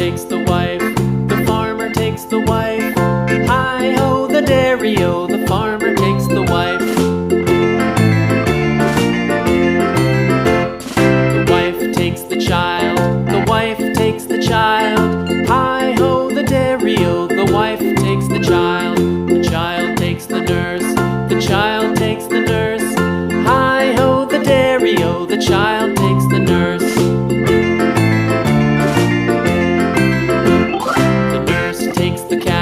takes the wife, the farmer takes the wife. Hi-ho, the dairy-o, the farmer takes the wife. The wife takes the child, the wife takes the child. Hi-ho, the dairy-o, the wife takes the child. The child takes the nurse, the child takes the nurse. Hi-ho, the dairy-o, the child takes the nurse. The nurse takes the cat.